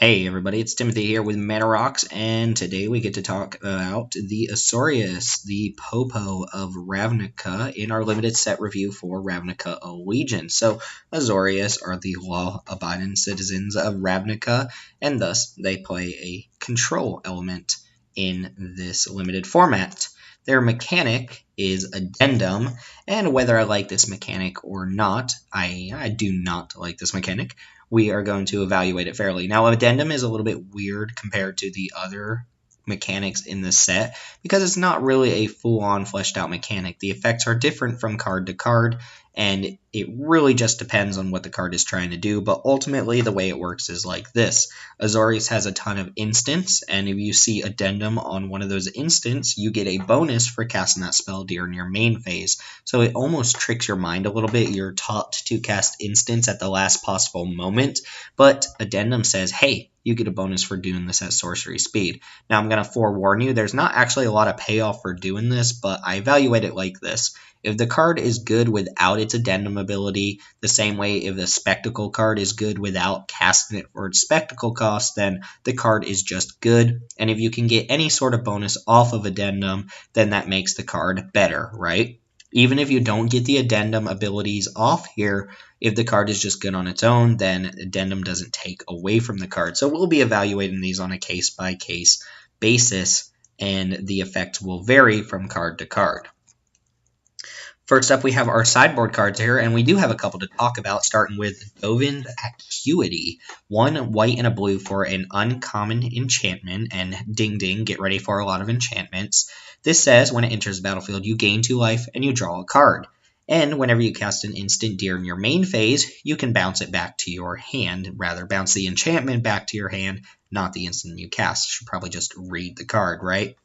Hey everybody, it's Timothy here with Mana Rocks, and today we get to talk about the Azorius, the Popo of Ravnica, in our limited set review for Ravnica Allegiance. So, Azorius are the law-abiding citizens of Ravnica, and thus they play a control element in this limited format. Their mechanic is Addendum, and whether I like this mechanic or not, I do not like this mechanic. We are going to evaluate it fairly. Now, Addendum is a little bit weird compared to the other mechanics in this set because it's not really a full-on fleshed out mechanic. The effects are different from card to card, and it really just depends on what the card is trying to do, but ultimately the way it works is like this. Azorius has a ton of instants, and if you see Addendum on one of those instants, you get a bonus for casting that spell during your main phase. So it almost tricks your mind a little bit. You're taught to cast instants at the last possible moment, but Addendum says, hey, you get a bonus for doing this at sorcery speed. Now I'm going to forewarn you, there's not actually a lot of payoff for doing this, but I evaluate it like this. If the card is good without its Addendum ability, the same way if the Spectacle card is good without casting it for its Spectacle cost, then the card is just good. And if you can get any sort of bonus off of Addendum, then that makes the card better, right? Even if you don't get the Addendum abilities off here, if the card is just good on its own, then Addendum doesn't take away from the card. So we'll be evaluating these on a case-by-case basis, and the effects will vary from card to card. First up, we have our sideboard cards here, and we do have a couple to talk about, starting with Bombin Acuity. 1 white and a blue for an uncommon enchantment, and ding ding, get ready for a lot of enchantments. This says, when it enters the battlefield, you gain 2 life and you draw a card. And whenever you cast an instant during your main phase, you can bounce it back to your hand. Rather, bounce the enchantment back to your hand, not the instant you cast. You should probably just read the card, right?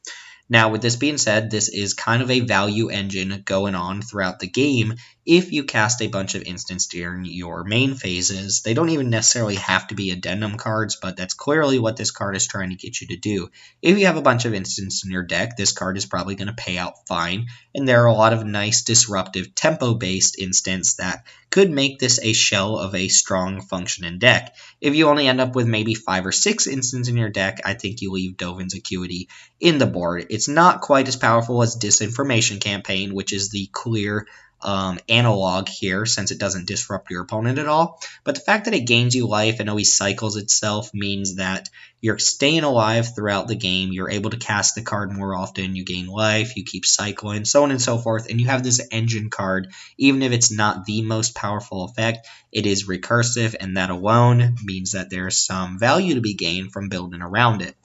Now, with this being said, this is kind of a value engine going on throughout the game. If you cast a bunch of instants during your main phases, they don't even necessarily have to be Addendum cards, but that's clearly what this card is trying to get you to do. If you have a bunch of instants in your deck, this card is probably going to pay out fine, and there are a lot of nice disruptive tempo-based instants that could make this a shell of a strong functioning deck. If you only end up with maybe 5 or 6 instants in your deck, I think you leave Bombin's Acuity in the board. It's not quite as powerful as Disinformation Campaign, which is the clear analog here, since it doesn't disrupt your opponent at all. But the fact that it gains you life and always cycles itself means that you're staying alive throughout the game. You're able to cast the card more often. You gain life. You keep cycling, so on and so forth. And you have this engine card. Even if it's not the most powerful effect, it is recursive, and that alone means that there's some value to be gained from building around it.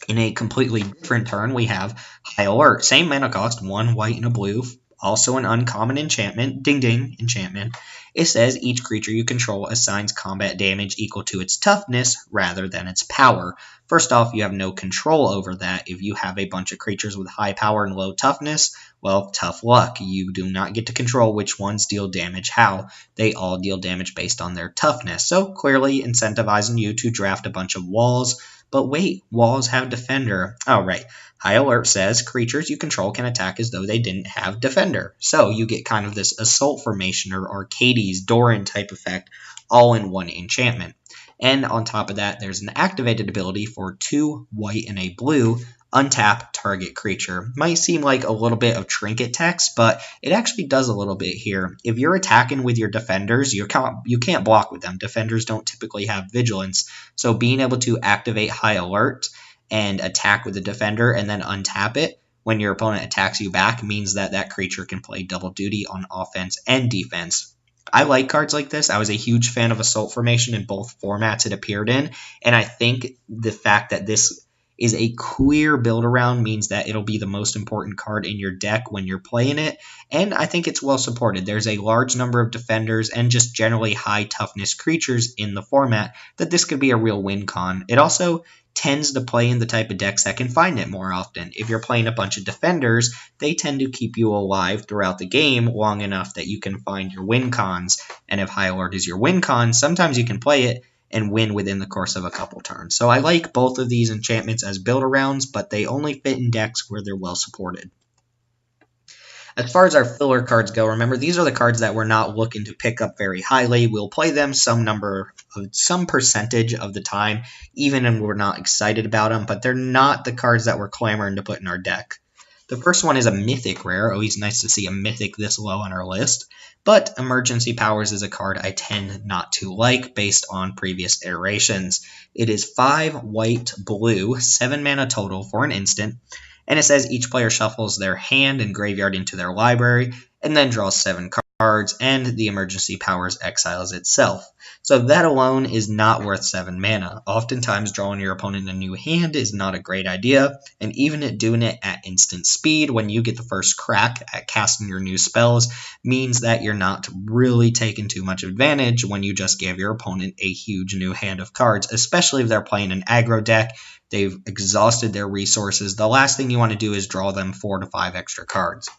In a completely different turn, we have High Alert. Same mana cost, 1 white and a blue. Also an uncommon enchantment, ding ding, enchantment. It says each creature you control assigns combat damage equal to its toughness rather than its power. First off, you have no control over that. If you have a bunch of creatures with high power and low toughness, well, tough luck. You do not get to control which ones deal damage how. They all deal damage based on their toughness. So clearly incentivizing you to draft a bunch of walls. But wait, walls have defender. Oh, right. High Alert says creatures you control can attack as though they didn't have defender. So you get kind of this assault formation or Arcades, Doran type effect all in one enchantment. And on top of that, there's an activated ability for 2 white and a blue. Untap target creature. Might seem like a little bit of trinket text, but it actually does a little bit here. If you're attacking with your defenders, you can't block with them. Defenders don't typically have vigilance, so being able to activate High Alert and attack with the defender and then untap it when your opponent attacks you back means that that creature can play double duty on offense and defense. I like cards like this. I was a huge fan of Assault Formation in both formats it appeared in, and I think the fact that this is a clear build around means that it'll be the most important card in your deck when you're playing it, and I think it's well supported. There's a large number of defenders and just generally high toughness creatures in the format that this could be a real win con. It also tends to play in the type of decks that can find it more often. If you're playing a bunch of defenders, they tend to keep you alive throughout the game long enough that you can find your win cons, and if High Alert is your win con, sometimes you can play it and win within the course of a couple turns. So I like both of these enchantments as build-arounds, but they only fit in decks where they're well supported. As far as our filler cards go, remember these are the cards that we're not looking to pick up very highly. We'll play them some percentage of the time, even when we're not excited about them, but they're not the cards that we're clamoring to put in our deck. The first one is a mythic rare. Always nice to see a mythic this low on our list. But Emergency Powers is a card I tend not to like based on previous iterations. It is 5 white, blue, 7 mana total for an instant. And it says each player shuffles their hand and graveyard into their library, and then draws 7 cards, and the Emergency Powers exiles itself. So that alone is not worth 7 mana. Oftentimes, drawing your opponent a new hand is not a great idea, and even doing it at instant speed when you get the first crack at casting your new spells means that you're not really taking too much advantage when you just give your opponent a huge new hand of cards, especially if they're playing an aggro deck. They've exhausted their resources. The last thing you want to do is draw them 4 to 5 extra cards.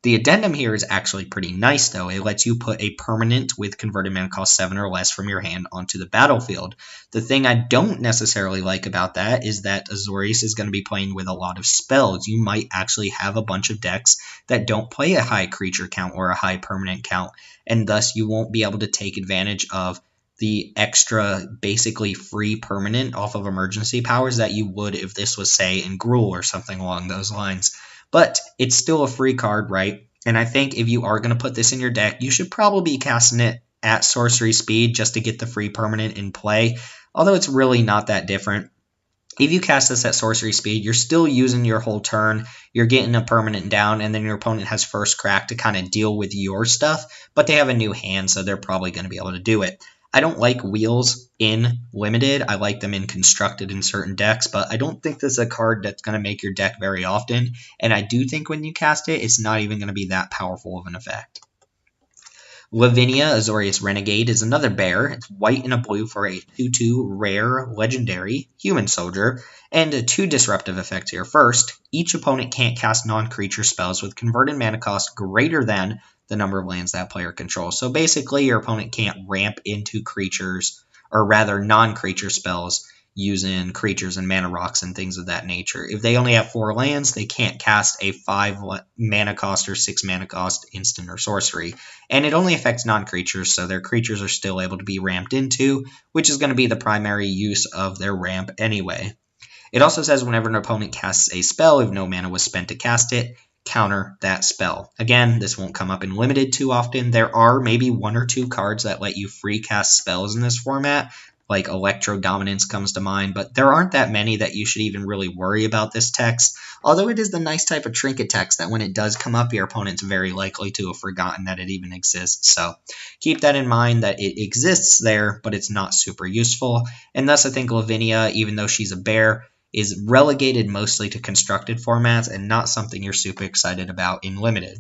The addendum here is actually pretty nice, though. It lets you put a permanent with converted mana cost 7 or less from your hand onto the battlefield. The thing I don't necessarily like about that is that Azorius is going to be playing with a lot of spells. You might actually have a bunch of decks that don't play a high creature count or a high permanent count, and thus you won't be able to take advantage of the extra, basically free permanent off of Emergency Powers that you would if this was, say, in Gruul or something along those lines. But it's still a free card, right? And I think if you are going to put this in your deck, you should probably be casting it at sorcery speed just to get the free permanent in play, although it's really not that different. If you cast this at sorcery speed, you're still using your whole turn, you're getting a permanent down, and then your opponent has first crack to kind of deal with your stuff, but they have a new hand, so they're probably going to be able to do it. I don't like wheels in Limited. I like them in Constructed in certain decks, but I don't think this is a card that's going to make your deck very often, and I do think when you cast it, it's not even going to be that powerful of an effect. Ravnica Azorius Renegade is another bear. It's white and a blue for a 2/2 rare legendary human soldier, and 2 disruptive effects here. First, each opponent can't cast non-creature spells with converted mana cost greater than the number of lands that player controls. So basically, your opponent can't ramp into creatures, or rather non-creature spells, using creatures and mana rocks and things of that nature. If they only have 4 lands, they can't cast a 5 mana cost or 6 mana cost instant or sorcery. And it only affects non-creatures, so their creatures are still able to be ramped into, which is going to be the primary use of their ramp anyway. It also says whenever an opponent casts a spell, if no mana was spent to cast it, counter that spell. Again, this won't come up in Limited too often. There are maybe 1 or 2 cards that let you free cast spells in this format, like Electro Dominance comes to mind, but there aren't that many that you should even really worry about this text, although it is the nice type of trinket text that when it does come up, your opponent's very likely to have forgotten that it even exists. So keep that in mind that it exists there, but it's not super useful, and thus I think Ravnica, even though she's a bear, is relegated mostly to constructed formats and not something you're super excited about in Limited.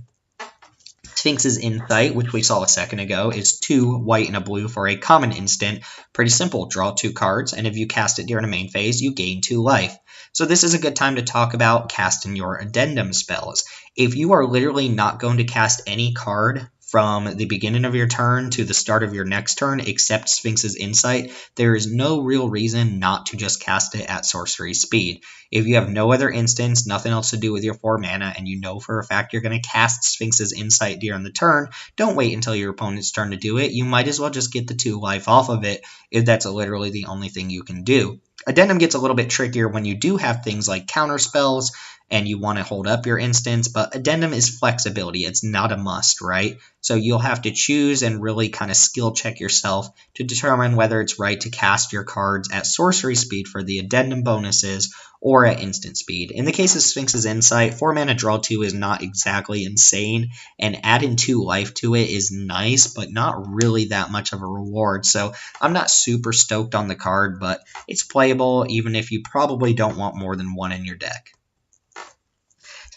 Sphinx's Insight, which we saw a second ago, is 2 white and a blue for a common instant. Pretty simple, draw 2 cards, and if you cast it during a main phase, you gain 2 life. So this is a good time to talk about casting your Addendum spells. If you are literally not going to cast any card from the beginning of your turn to the start of your next turn, except Sphinx's Insight, there is no real reason not to just cast it at sorcery speed. If you have no other instance, nothing else to do with your 4 mana, and you know for a fact you're going to cast Sphinx's Insight during the turn, don't wait until your opponent's turn to do it. You might as well just get the 2 life off of it if that's literally the only thing you can do. Addendum gets a little bit trickier when you do have things like counter spells and you want to hold up your instance, but Addendum is flexibility. It's not a must, right? So you'll have to choose and really kind of skill check yourself to determine whether it's right to cast your cards at sorcery speed for the Addendum bonuses or at instant speed. In the case of Sphinx's Insight, 4 mana draw 2 is not exactly insane, and adding 2 life to it is nice, but not really that much of a reward. So I'm not super stoked on the card, but it's playable even if you probably don't want more than 1 in your deck.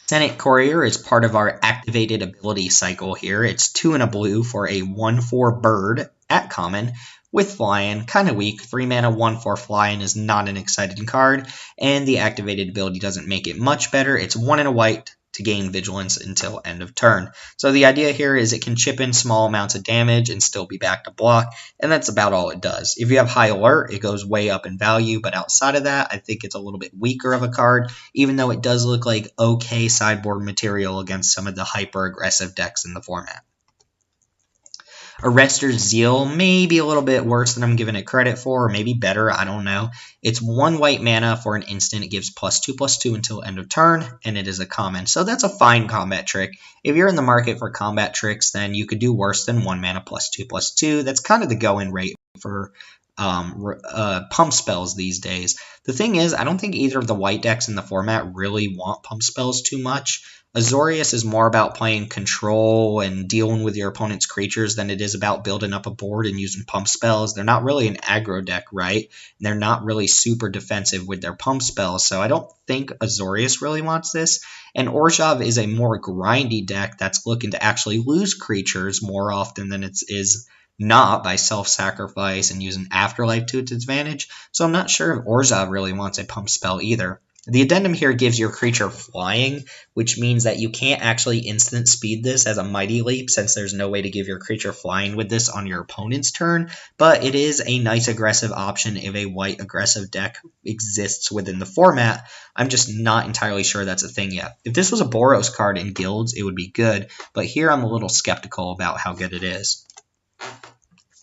Senate Courier is part of our activated ability cycle here. It's 2 and a blue for a 1/4 bird at common with flying, kind of weak. 3 mana 1/4 flying is not an exciting card, and the activated ability doesn't make it much better. It's 1 and a white to gain vigilance until end of turn. So the idea here is it can chip in small amounts of damage and still be back to block, and that's about all it does. If you have high alert, it goes way up in value, but outside of that, I think it's a little bit weaker of a card, even though it does look like okay sideboard material against some of the hyper-aggressive decks in the format. Arrester's Zeal may be a little bit worse than I'm giving it credit for, or maybe better, I don't know. It's 1 white mana for an instant. It gives +2/+2 until end of turn, and it is a common. So that's a fine combat trick. If you're in the market for combat tricks, then you could do worse than 1 mana +2/+2. That's kind of the go-in rate for pump spells these days. The thing is, I don't think either of the white decks in the format really want pump spells too much. Azorius is more about playing control and dealing with your opponent's creatures than it is about building up a board and using pump spells. They're not really an aggro deck, right? They're not really super defensive with their pump spells, so I don't think Azorius really wants this. And Orzhov is a more grindy deck that's looking to actually lose creatures more often than it is not by self-sacrifice and using Afterlife to its advantage, so I'm not sure if Orzhov really wants a pump spell either. The Addendum here gives your creature flying, which means that you can't actually instant speed this as a Mighty Leap, since there's no way to give your creature flying with this on your opponent's turn, but it is a nice aggressive option if a white aggressive deck exists within the format. I'm just not entirely sure that's a thing yet. If this was a Boros card in Guilds, it would be good, but here I'm a little skeptical about how good it is.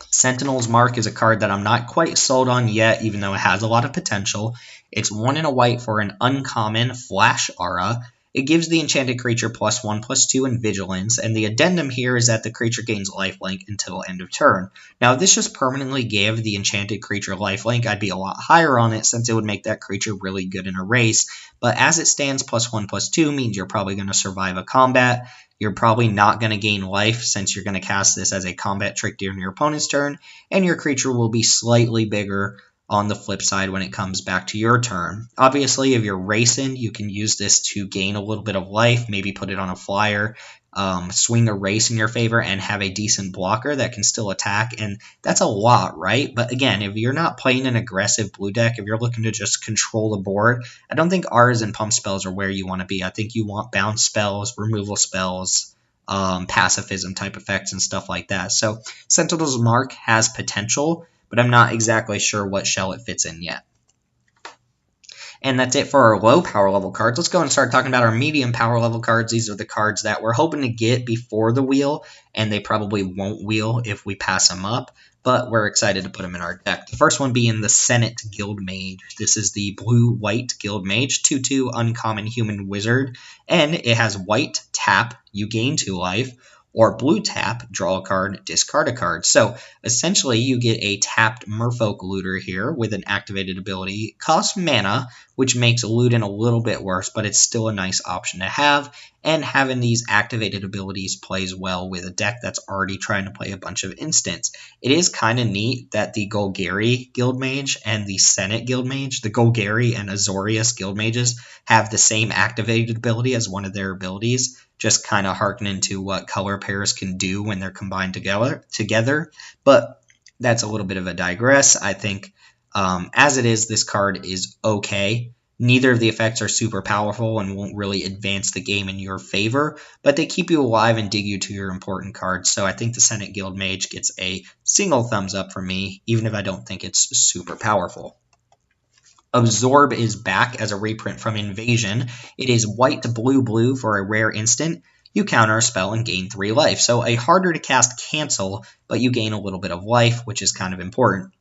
Sentinel's Mark is a card that I'm not quite sold on yet, even though it has a lot of potential. It's 1 and a white for an uncommon Flash Aura. It gives the enchanted creature +1/+2 in Vigilance, and the addendum here is that the creature gains lifelink until end of turn. Now, if this just permanently gave the enchanted creature lifelink, I'd be a lot higher on it, since it would make that creature really good in a race. But as it stands, +1/+2 means you're probably going to survive a combat. You're probably not going to gain life, since you're going to cast this as a combat trick during your opponent's turn, and your creature will be slightly bigger on the flip side when it comes back to your turn. Obviously, if you're racing, you can use this to gain a little bit of life, maybe put it on a flyer, swing a race in your favor, and have a decent blocker that can still attack, and that's a lot, right? But again, if you're not playing an aggressive blue deck, if you're looking to just control the board, I don't think Auras and pump spells are where you want to be. I think you want bounce spells, removal spells, pacifism type effects, and stuff like that. So Sentinel's Mark has potential, but I'm not exactly sure what shell it fits in yet. And that's it for our low power level cards. Let's go and start talking about our medium power level cards. These are the cards that we're hoping to get before the wheel, and they probably won't wheel if we pass them up, but we're excited to put them in our deck. The first one being the Senate Guild Mage. This is the blue-white Guild Mage, 2/2 uncommon human wizard, and it has white, tap, you gain 2 life, or blue tap, draw a card, discard a card. So essentially you get a tapped Merfolk Looter here with an activated ability. It costs mana, which makes looting a little bit worse, but it's still a nice option to have. And having these activated abilities plays well with a deck that's already trying to play a bunch of instants. It is kind of neat that the Golgari Guild Mage and the Senate Guild Mage, the Golgari and Azorius Guild Mages, have the same activated ability as one of their abilities, just kind of hearkening to what color pairs can do when they're combined together. But that's a little bit of a digress. I think as it is, this card is okay. Neither of the effects are super powerful and won't really advance the game in your favor, but they keep you alive and dig you to your important cards. So I think the Senate Guild Mage gets a single thumbs up from me, even if I don't think it's super powerful. Absorb is back as a reprint from Invasion. It is white to blue for a rare instant. You counter a spell and gain 3 life. So a harder to cast cancel, but you gain a little bit of life, which is kind of important.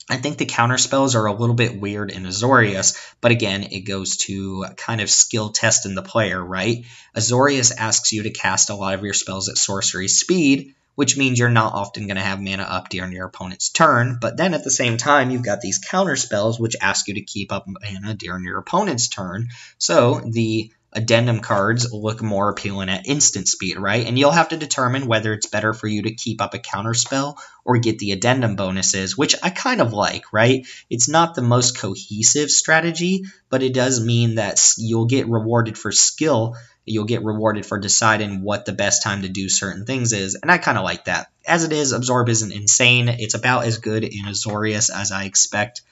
I think the counter spells are a little bit weird in Azorius, but again, it goes to kind of skill testing the player, right? Azorius asks you to cast a lot of your spells at sorcery speed, which means you're not often going to have mana up during your opponent's turn, but then at the same time, you've got these counter spells which ask you to keep up mana during your opponent's turn, so the addendum cards look more appealing at instant speed, right? And you'll have to determine whether it's better for you to keep up a counter spell or get the addendum bonuses, which I kind of like, right? It's not the most cohesive strategy, but it does mean that you'll get rewarded for skill. You'll get rewarded for deciding what the best time to do certain things is, and I kind of like that. As it is, Absorb isn't insane. It's about as good in Azorius as I expect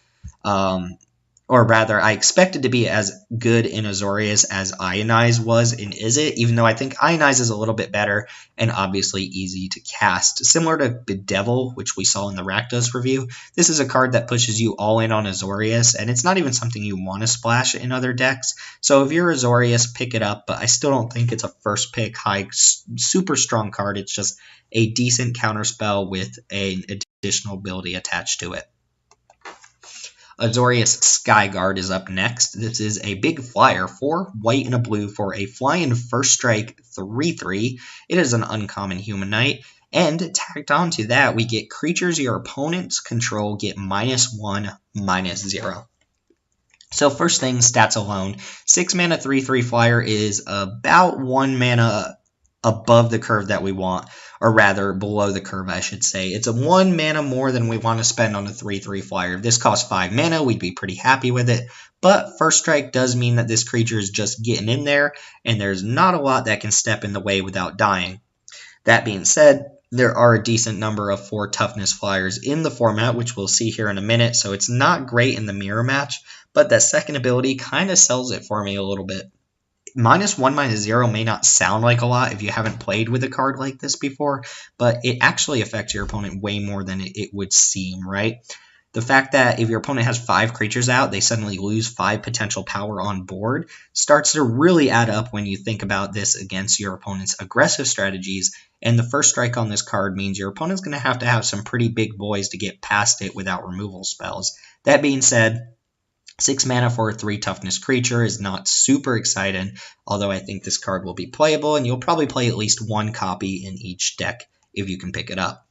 or rather, I expected to be as good in Azorius as Ionize was in Izzet, even though I think Ionize is a little bit better and obviously easy to cast. Similar to Bedevil, which we saw in the Rakdos review, this is a card that pushes you all in on Azorius, and it's not even something you want to splash in other decks. So if you're Azorius, pick it up, but I still don't think it's a first pick high, super strong card. It's just a decent counterspell with an additional ability attached to it. Azorius Skyguard is up next. This is a big flyer, 4 white and a blue for a flying first strike 3/3. It is an uncommon human knight. And tacked onto that, we get creatures your opponents control get -1, -0. So first thing, stats alone. 6 mana 3/3 flyer is about 1 mana above the curve that we want, or rather below the curve, I should say. It's a 1 mana more than we want to spend on a 3/3 flyer. If this costs 5 mana, we'd be pretty happy with it, but first strike does mean that this creature is just getting in there, and there's not a lot that can step in the way without dying. That being said, there are a decent number of 4 toughness flyers in the format, which we'll see here in a minute, so it's not great in the mirror match, but that second ability kind of sells it for me a little bit. -1, -0 may not sound like a lot if you haven't played with a card like this before, but it actually affects your opponent way more than it would seem, right? The fact that if your opponent has 5 creatures out, they suddenly lose 5 potential power on board starts to really add up when you think about this against your opponent's aggressive strategies, and the first strike on this card means your opponent's going to have some pretty big boys to get past it without removal spells. That being said, 6 mana for a 3 toughness creature is not super exciting, although I think this card will be playable, and you'll probably play at least 1 copy in each deck if you can pick it up.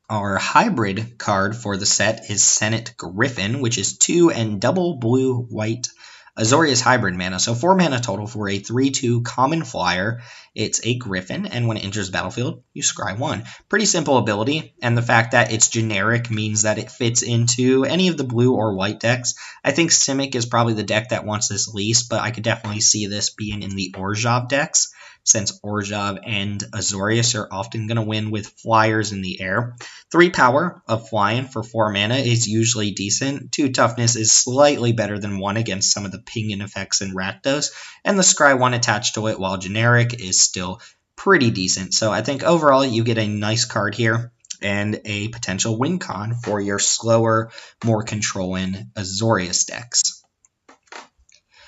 Our hybrid card for the set is Senate Griffin, which is 2 and double blue-white Azorius hybrid mana, so 4 mana total for a 3/2 common flyer. It's a Griffin, and when it enters the battlefield, you scry 1. Pretty simple ability, and the fact that it's generic means that it fits into any of the blue or white decks. I think Simic is probably the deck that wants this least, but I could definitely see this being in the Orzhov decks, since Orzhov and Azorius are often going to win with flyers in the air. 3 power of flying for 4 mana is usually decent. 2 toughness is slightly better than 1 against some of the pinging effects in Rakdos, and the scry 1 attached to it, while generic, is still pretty decent. So I think overall you get a nice card here and a potential win con for your slower, more controlling Azorius decks.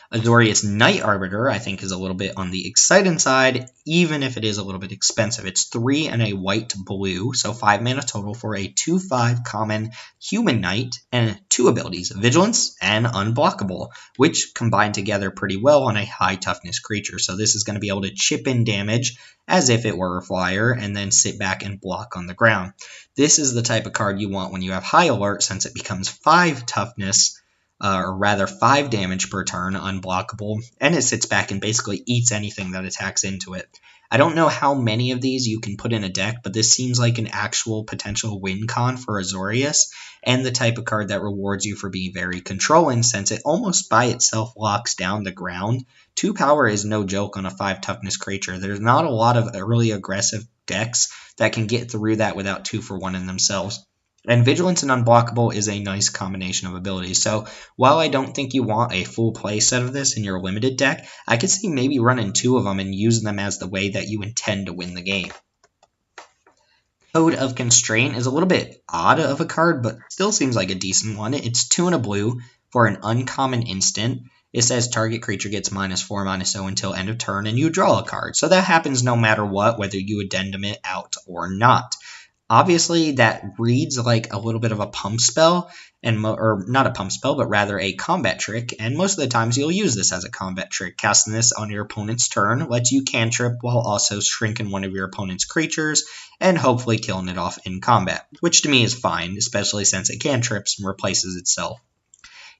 Azorius Knight Arbiter, I think, is a little bit on the exciting side, even if it is a little bit expensive. It's 3 and a white blue, so 5 mana total for a 2/5 common human knight, and 2 abilities, Vigilance and Unblockable, which combine together pretty well on a high toughness creature. So this is going to be able to chip in damage as if it were a flyer, and then sit back and block on the ground. This is the type of card you want when you have high alert, since it becomes 5 toughness, or rather 5 damage per turn, unblockable, and it sits back and basically eats anything that attacks into it. I don't know how many of these you can put in a deck, but this seems like an actual potential win con for Azorius, and the type of card that rewards you for being very controlling, since it almost by itself locks down the ground. 2 power is no joke on a 5 toughness creature. There's not a lot of really aggressive decks that can get through that without 2 for 1 in themselves. And Vigilance and Unblockable is a nice combination of abilities. So while I don't think you want a full play set of this in your limited deck, I could see maybe running 2 of them and using them as the way that you intend to win the game. Code of Constraint is a little bit odd of a card, but still seems like a decent one. It's 2 and a blue for an uncommon instant. It says target creature gets -4, -0 until end of turn, and you draw a card. So that happens no matter what, whether you addendum it out or not. Obviously, that reads like a little bit of a pump spell, or not a pump spell, but rather a combat trick, and most of the times you'll use this as a combat trick. Casting this on your opponent's turn lets you cantrip while also shrinking one of your opponent's creatures, and hopefully killing it off in combat, which to me is fine, especially since it cantrips and replaces itself.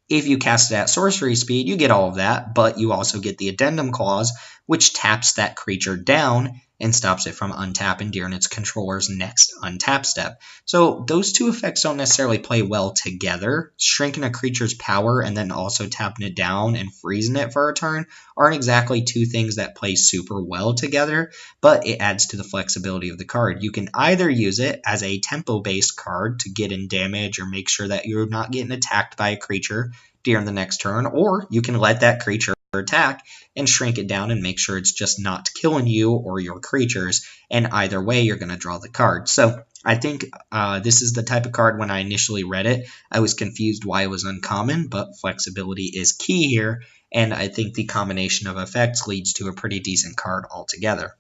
If you cast it at sorcery speed, you get all of that, but you also get the Addendum clause, which taps that creature down and stops it from untapping during its controller's next untap step. So those 2 effects don't necessarily play well together. Shrinking a creature's power and then also tapping it down and freezing it for a turn aren't exactly 2 things that play super well together, but it adds to the flexibility of the card. You can either use it as a tempo-based card to get in damage or make sure that you're not getting attacked by a creature during the next turn, or you can let that creature attack and shrink it down and make sure it's just not killing you or your creatures, and either way you're going to draw the card. So I think this is the type of card, when I initially read it, I was confused why it was uncommon, but flexibility is key here, and I think the combination of effects leads to a pretty decent card altogether.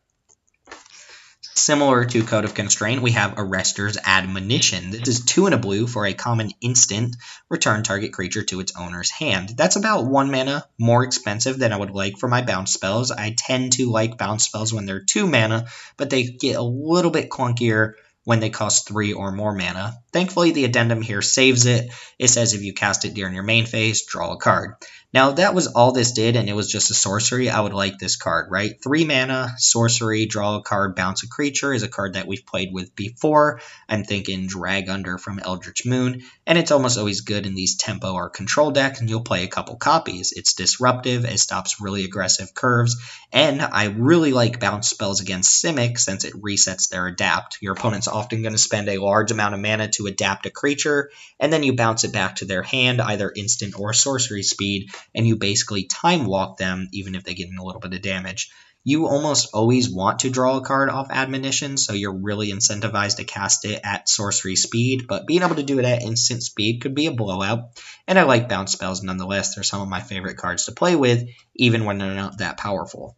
Similar to Code of Constraint, we have Arrester's Admonition. This is 2 and a blue for a common instant. Return target creature to its owner's hand. That's about 1 mana more expensive than I would like for my bounce spells. I tend to like bounce spells when they're 2 mana, but they get a little bit clunkier when they cost 3 or more mana. Thankfully, the addendum here saves it. It says if you cast it during your main phase, draw a card. Now, if that was all this did and it was just a sorcery, I would like this card, right? 3 mana, sorcery, draw a card, bounce a creature is a card that we've played with before. I'm thinking Drag Under from Eldritch Moon, and it's almost always good in these tempo or control decks, and you'll play a couple copies. It's disruptive, it stops really aggressive curves, and I really like bounce spells against Simic since it resets their adapt. Your opponent's often going to spend a large amount of mana to adapt a creature, and then you bounce it back to their hand, either instant or sorcery speed, and you basically time walk them even if they get in a little bit of damage. You almost always want to draw a card off Admonition, so you're really incentivized to cast it at sorcery speed, but being able to do it at instant speed could be a blowout, and I like bounce spells nonetheless. They're some of my favorite cards to play with, even when they're not that powerful.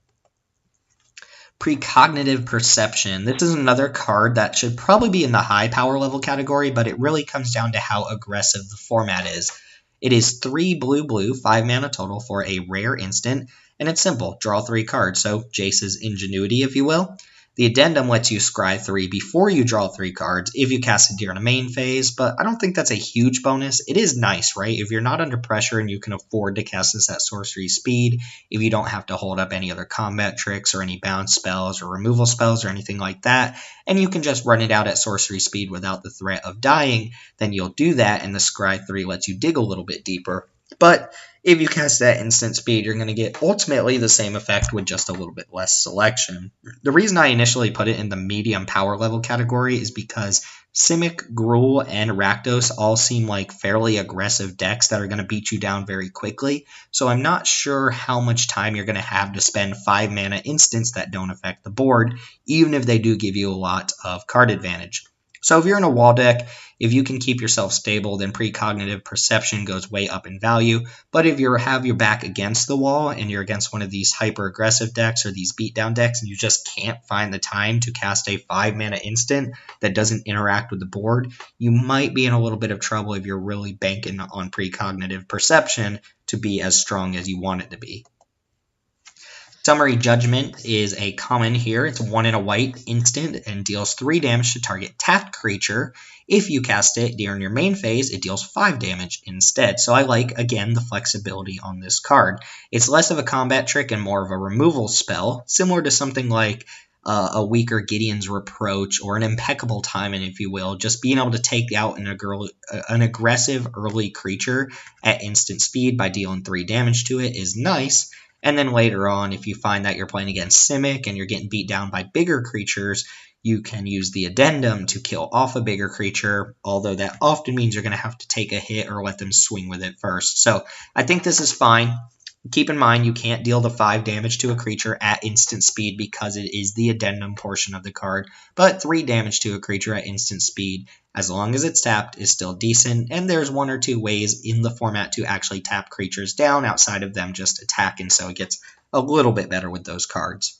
Precognitive Perception. This is another card that should probably be in the high power level category, but it really comes down to how aggressive the format is. It is 3 blue, 5 mana total for a rare instant, and it's simple. Draw 3 cards, so Jace's Ingenuity, if you will. The addendum lets you scry 3 before you draw 3 cards if you cast it during a main phase, but I don't think that's a huge bonus. It is nice, right? If you're not under pressure and you can afford to cast this at sorcery speed, if you don't have to hold up any other combat tricks or any bounce spells or removal spells or anything like that, and you can just run it out at sorcery speed without the threat of dying, then you'll do that, and the scry 3 lets you dig a little bit deeper. But if you cast that instant speed, you're going to get ultimately the same effect with just a little bit less selection. The reason I initially put it in the medium power level category is because Simic, Gruul, and Rakdos all seem like fairly aggressive decks that are going to beat you down very quickly, so I'm not sure how much time you're going to have to spend 5 mana instants that don't affect the board, even if they do give you a lot of card advantage. So if you're in a wall deck, if you can keep yourself stable, then Precognitive Perception goes way up in value. But if you have your back against the wall and you're against one of these hyper-aggressive decks or these beatdown decks and you just can't find the time to cast a 5 mana instant that doesn't interact with the board, you might be in a little bit of trouble if you're really banking on Precognitive Perception to be as strong as you want it to be. Summary Judgement is a common here. It's 1 and a white instant and deals 3 damage to target tapped creature. If you cast it during your main phase, it deals 5 damage instead. So I like, again, the flexibility on this card. It's less of a combat trick and more of a removal spell, similar to something like a weaker Gideon's Reproach or an Impeccable Timing, if you will. Just being able to take out an aggressive early creature at instant speed by dealing 3 damage to it is nice. And then later on, if you find that you're playing against Simic and you're getting beat down by bigger creatures, you can use the addendum to kill off a bigger creature, although that often means you're going to have to take a hit or let them swing with it first. So I think this is fine. Keep in mind you can't deal the 5 damage to a creature at instant speed because it is the addendum portion of the card, but 3 damage to a creature at instant speed, as long as it's tapped, is still decent, and there's 1 or 2 ways in the format to actually tap creatures down outside of them just attacking, so it gets a little bit better with those cards.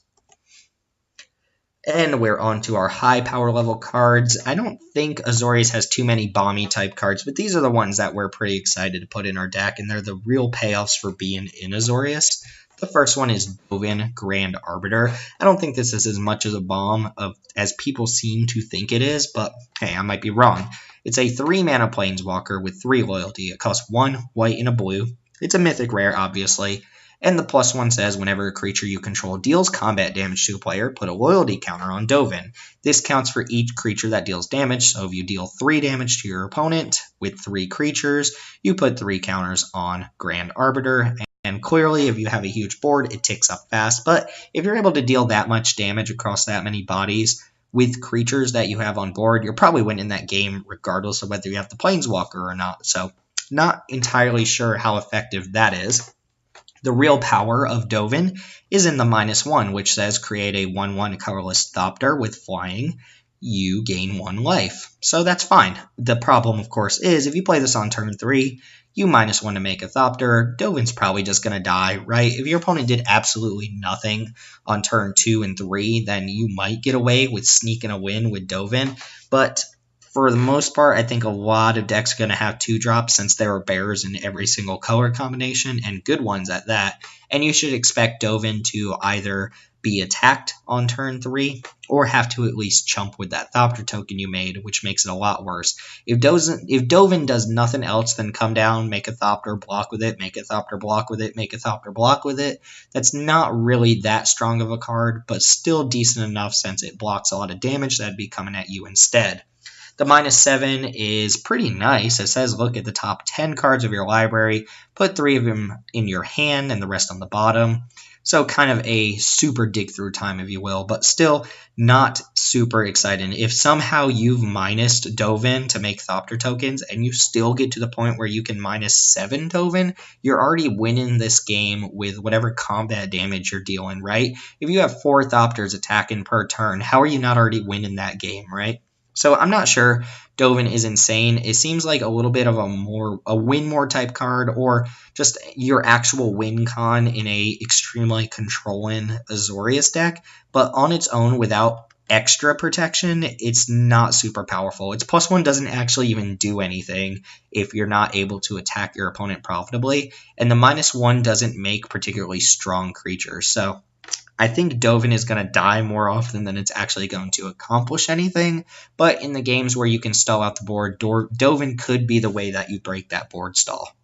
And we're on to our high power level cards. I don't think Azorius has too many bomby type cards, but these are the ones that we're pretty excited to put in our deck, and they're the real payoffs for being in Azorius. The first one is Bombin, Grand Arbiter. I don't think this is as much as a bomb as people seem to think it is, but hey, I might be wrong. It's a 3 mana planeswalker with 3 loyalty. It costs 1 white and a blue. It's a mythic rare, obviously. And the +1 says whenever a creature you control deals combat damage to a player, put a loyalty counter on Dovin. This counts for each creature that deals damage, so if you deal 3 damage to your opponent with 3 creatures, you put 3 counters on Grand Arbiter. And clearly, if you have a huge board, it ticks up fast, but if you're able to deal that much damage across that many bodies with creatures that you have on board, you're probably winning that game regardless of whether you have the Planeswalker or not. So Not entirely sure how effective that is. The real power of Dovin is in the -1, which says create a 1/1 colorless Thopter with flying. You gain 1 life. So that's fine. The problem, of course, is if you play this on turn 3, you -1 to make a Thopter, Dovin's probably just going to die, right? If your opponent did absolutely nothing on turn 2 and 3, then you might get away with sneaking a win with Dovin. But for the most part, I think a lot of decks are going to have 2-drops since there are bears in every single color combination, and good ones at that. And you should expect Dovin to either be attacked on turn 3 or have to at least chump with that Thopter token you made, which makes it a lot worse. If Dovin does nothing else than come down, make a Thopter, block with it, make a Thopter, block with it, make a Thopter, block with it, that's not really that strong of a card, but still decent enough since it blocks a lot of damage that'd be coming at you instead. The -7 is pretty nice. It says look at the top 10 cards of your library, put 3 of them in your hand and the rest on the bottom. So kind of a super dig through time, if you will, but still not super exciting. If somehow you've minused Dovin to make Thopter tokens and you still get to the point where you can -7 Dovin, you're already winning this game with whatever combat damage you're dealing, right? If you have 4 Thopters attacking per turn, how are you not already winning that game, right? So I'm not sure Dovin is insane. It seems like a little bit of a win more type card, or just your actual win con in a extremely controlling Azorius deck, but on its own without extra protection, it's not super powerful. Its +1 doesn't actually even do anything if you're not able to attack your opponent profitably, and the -1 doesn't make particularly strong creatures. So I think Dovin is going to die more often than it's actually going to accomplish anything, but in the games where you can stall out the board, Dovin could be the way that you break that board stall.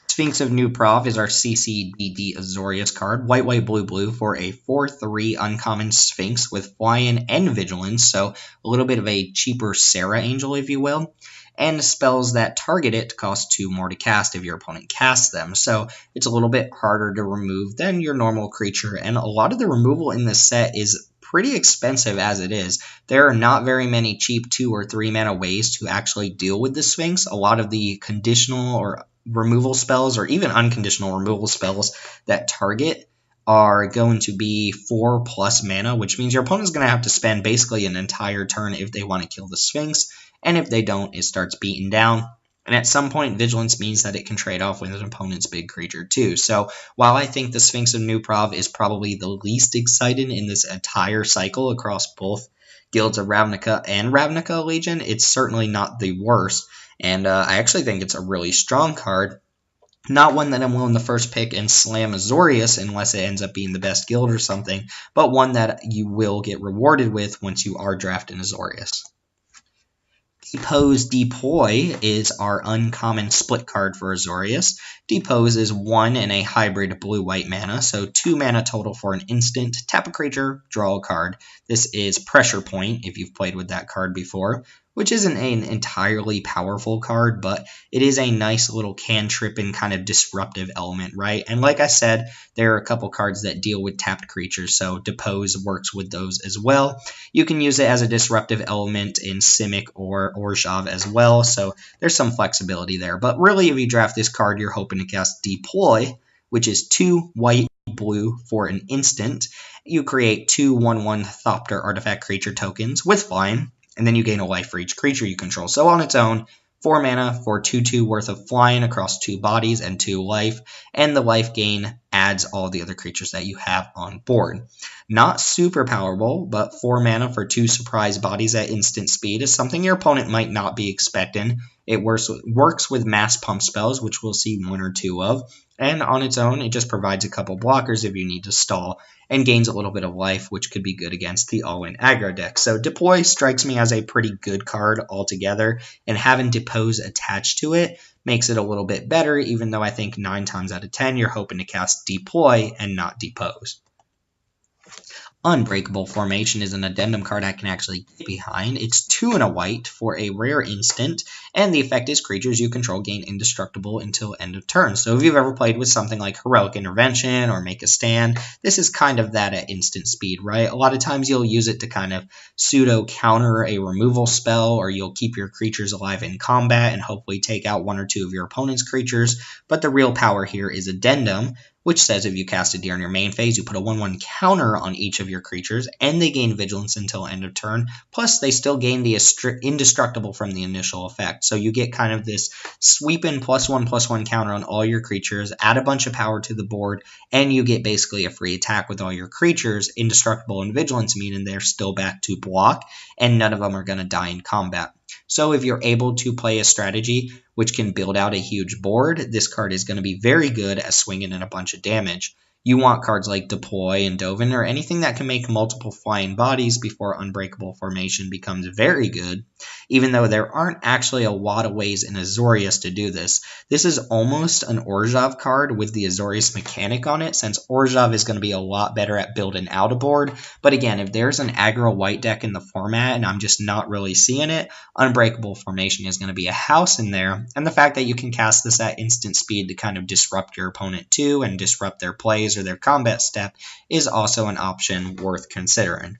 Sphinx of New Probe is our CCDD Azorius card, white, blue for a 4/3 uncommon Sphinx with fly-in and vigilance, so a little bit of a cheaper Sarah Angel, if you will. And spells that target it cost 2 more to cast if your opponent casts them, so it's a little bit harder to remove than your normal creature, and a lot of the removal in this set is pretty expensive as it is. There are not very many cheap 2 or 3 mana ways to actually deal with the Sphinx. A lot of the conditional or removal spells, or even unconditional removal spells that target, are going to be 4+ mana, which means your opponent's going to have to spend basically an entire turn if they want to kill the Sphinx, and if they don't, it starts beating down. And at some point, Vigilance means that it can trade off with an opponent's big creature too. So while I think the Sphinx of New Probe is probably the least exciting in this entire cycle across both Guilds of Ravnica and Ravnica Allegiance, it's certainly not the worst. And I actually think it's a really strong card. Not one that I'm willing to first pick and slam Azorius unless it ends up being the best guild or something, but one that you will get rewarded with once you are drafting Azorius. Depose Deploy is our uncommon split card for Azorius. Depose is 1 in a hybrid blue-white mana, so 2 mana total for an instant. Tap a creature, draw a card. This is Pressure Point, if you've played with that card before, which isn't an entirely powerful card, but it is a nice little cantrip and kind of disruptive element, right? And like I said, there are a couple cards that deal with tapped creatures, so Depose works with those as well. You can use it as a disruptive element in Simic or Orzhov as well, so there's some flexibility there. But really, if you draft this card, you're hoping to cast Deploy, which is 2 white, blue for an instant. You create 2 1/1 Thopter artifact creature tokens with flying, and then you gain a life for each creature you control. So on its own, 4 mana for 2/2 worth of flying across 2 bodies and 2 life, and the life gain adds all the other creatures that you have on board. Not super powerful, but 4 mana for 2 surprise bodies at instant speed is something your opponent might not be expecting. It works with mass pump spells, which we'll see 1 or 2 of, and on its own, it just provides a couple blockers if you need to stall, and gains a little bit of life, which could be good against the all-in aggro deck. So Deploy strikes me as a pretty good card altogether, and having Depose attached to it makes it a little bit better, even though I think 9 times out of 10 you're hoping to cast Deploy and not Depose. Unbreakable Formation is an Addendum card I can actually get behind. It's 2 and a white for a rare instant, and the effect is creatures you control gain indestructible until end of turn. So if you've ever played with something like Heroic Intervention or Make a Stand, this is kind of that at instant speed, right? A lot of times you'll use it to kind of pseudo-counter a removal spell, or you'll keep your creatures alive in combat and hopefully take out 1 or 2 of your opponent's creatures. But the real power here is Addendum, which says if you cast it during your main phase, you put a 1/1 counter on each of your creatures, and they gain vigilance until end of turn, plus they still gain the indestructible from the initial effect. So you get kind of this sweeping +1/+1 counter on all your creatures, add a bunch of power to the board, and you get basically a free attack with all your creatures, indestructible and vigilance, meaning they're still back to block, and none of them are going to die in combat. So if you're able to play a strategy which can build out a huge board, this card is going to be very good at swinging in a bunch of damage. You want cards like Deploy and Dovin, or anything that can make multiple flying bodies before Unbreakable Formation becomes very good, even though there aren't actually a lot of ways in Azorius to do this. This is almost an Orzhov card with the Azorius mechanic on it, since Orzhov is going to be a lot better at building out a board. But again, if there's an aggro white deck in the format and I'm just not really seeing it, Unbreakable Formation is going to be a house in there. And the fact that you can cast this at instant speed to kind of disrupt your opponent too and disrupt their plays or their combat step is also an option worth considering.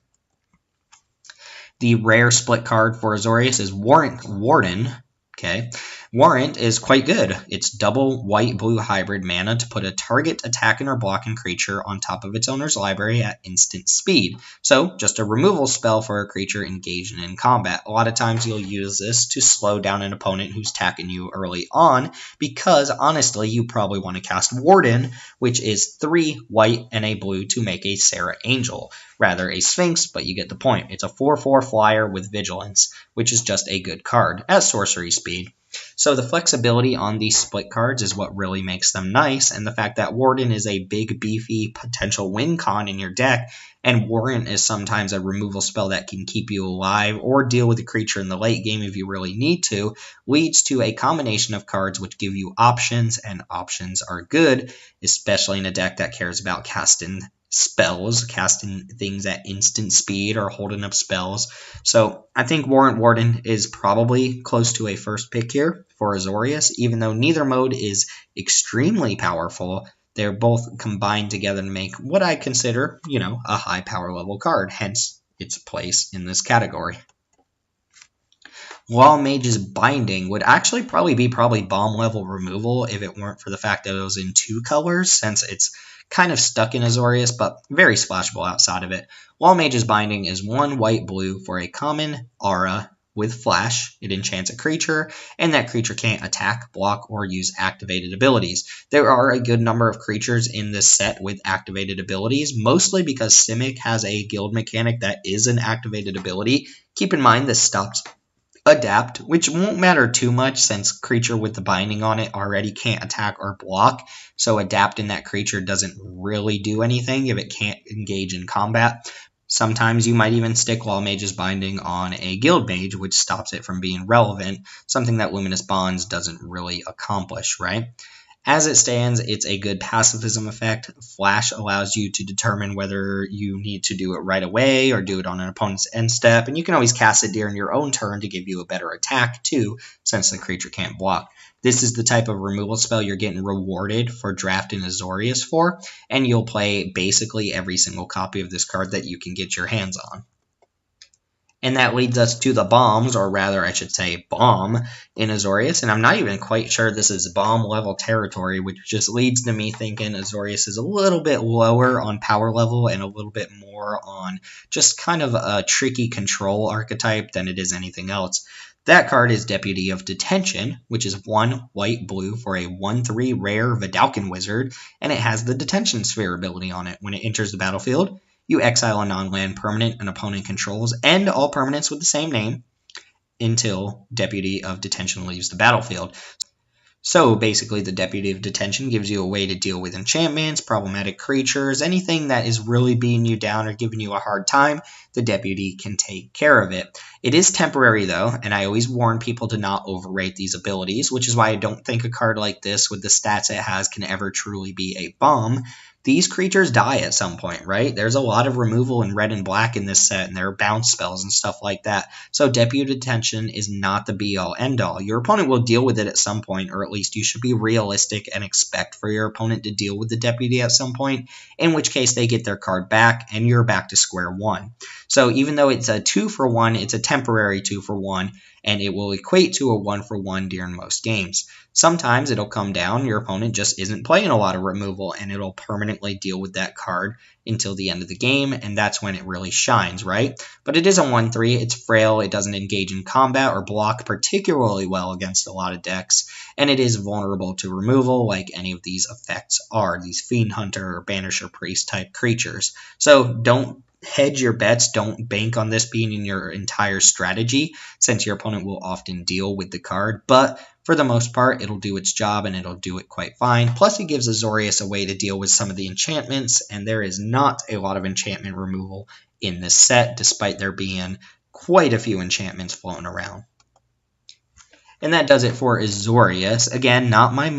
The rare split card for Azorius is Warden. Okay, Warrant is quite good. It's double white-blue hybrid mana to put a target attacking or blocking creature on top of its owner's library at instant speed. So, just a removal spell for a creature engaged in combat. A lot of times you'll use this to slow down an opponent who's attacking you early on, because honestly, you probably want to cast Warden, which is 3 white and a blue to make a Serra Angel. Rather a Sphinx, but you get the point. It's a 4/4 flyer with vigilance, which is just a good card at sorcery speed. So the flexibility on these split cards is what really makes them nice, and the fact that Warden is a big, beefy potential win con in your deck, and Warrant is sometimes a removal spell that can keep you alive or deal with a creature in the late game if you really need to, leads to a combination of cards which give you options, and options are good, especially in a deck that cares about casting spells, casting things at instant speed or holding up spells. So I think Warden is probably close to a first pick here for Azorius, even though neither mode is extremely powerful. They're both combined together to make what I consider, a high power level card, hence its place in this category. While Mage's Binding would actually probably be bomb level removal if it weren't for the fact that it was in 2 colors, since it's kind of stuck in Azorius, but very splashable outside of it. While Mage's Binding is 1 white-blue for a common aura with flash. It enchants a creature, and that creature can't attack, block, or use activated abilities. There are a good number of creatures in this set with activated abilities, mostly because Simic has a guild mechanic that is an activated ability. Keep in mind this stops Adapt, which won't matter too much since creature with the binding on it already can't attack or block, so adapting that creature doesn't really do anything if it can't engage in combat. Sometimes you might even stick While Mage's Binding on a guild mage, which stops it from being relevant, something that Luminous Bonds doesn't really accomplish, right? As it stands, it's a good pacifism effect. Flash allows you to determine whether you need to do it right away or do it on an opponent's end step, and you can always cast it during your own turn to give you a better attack too, since the creature can't block. This is the type of removal spell you're getting rewarded for drafting Azorius for, and you'll play basically every single copy of this card that you can get your hands on. And that leads us to the bombs, or rather I should say bomb, in Azorius. And I'm not even quite sure this is bomb level territory, which just leads to me thinking Azorius is a little bit lower on power level and a little bit more on just kind of a tricky control archetype than it is anything else. That card is Deputy of Detention, which is 1 white-blue for a 1/3 rare Vidalcan wizard, and it has the Detention Sphere ability on it. When it enters the battlefield, you exile a non-land permanent an opponent controls and all permanents with the same name until Deputy of Detention leaves the battlefield. So basically the Deputy of Detention gives you a way to deal with enchantments, problematic creatures, anything that is really beating you down or giving you a hard time, the Deputy can take care of it. It is temporary though, and I always warn people to not overrate these abilities, which is why I don't think a card like this with the stats it has can ever truly be a bomb. these creatures die at some point, right? There's a lot of removal in red and black in this set, and there are bounce spells and stuff like that. So Deputy Detention is not the be-all, end-all. Your opponent will deal with it at some point, or at least you should be realistic and expect for your opponent to deal with the Deputy at some point, in which case they get their card back, and you're back to square one. So even though it's a 2-for-1, it's a temporary 2-for-1, and it will equate to a 1-for-1 during most games. Sometimes it'll come down, your opponent just isn't playing a lot of removal, and it'll permanently deal with that card until the end of the game, and that's when it really shines, right? But it is a 1-3, it's frail, it doesn't engage in combat or block particularly well against a lot of decks, and it is vulnerable to removal like any of these effects are, these Fiend Hunter or Banisher Priest type creatures. So don't hedge your bets, don't bank on this being in your entire strategy, since your opponent will often deal with the card, but for the most part, it'll do its job and it'll do it quite fine. Plus, it gives Azorius a way to deal with some of the enchantments, and there is not a lot of enchantment removal in this set, despite there being quite a few enchantments floating around. And that does it for Azorius. Again, not my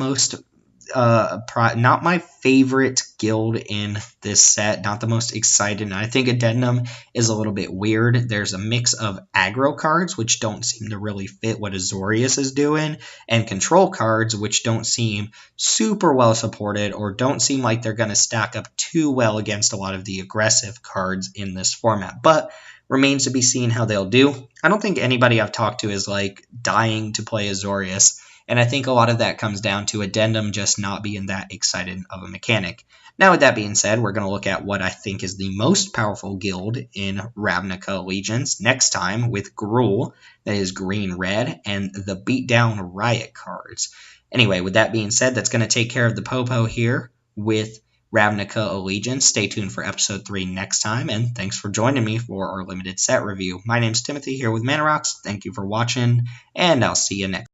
favorite guild in this set, not the most excited. I think Addendum is a little bit weird. There's a mix of aggro cards, which don't seem to really fit what Azorius is doing, and control cards, which don't seem super well supported or don't seem like they're going to stack up too well against a lot of the aggressive cards in this format. But remains to be seen how they'll do. I don't think anybody I've talked to is like dying to play Azorius, and I think a lot of that comes down to Addendum just not being that excited of a mechanic. Now, with that being said, we're going to look at what I think is the most powerful guild in Ravnica Allegiance next time with Gruul, that is green-red, and the Beatdown Riot cards. Anyway, with that being said, that's going to take care of the Popo here with Ravnica Allegiance. Stay tuned for episode 3 next time, and thanks for joining me for our limited set review. My name's Timothy here with Mana Rocks. Thank you for watching, and I'll see you next time.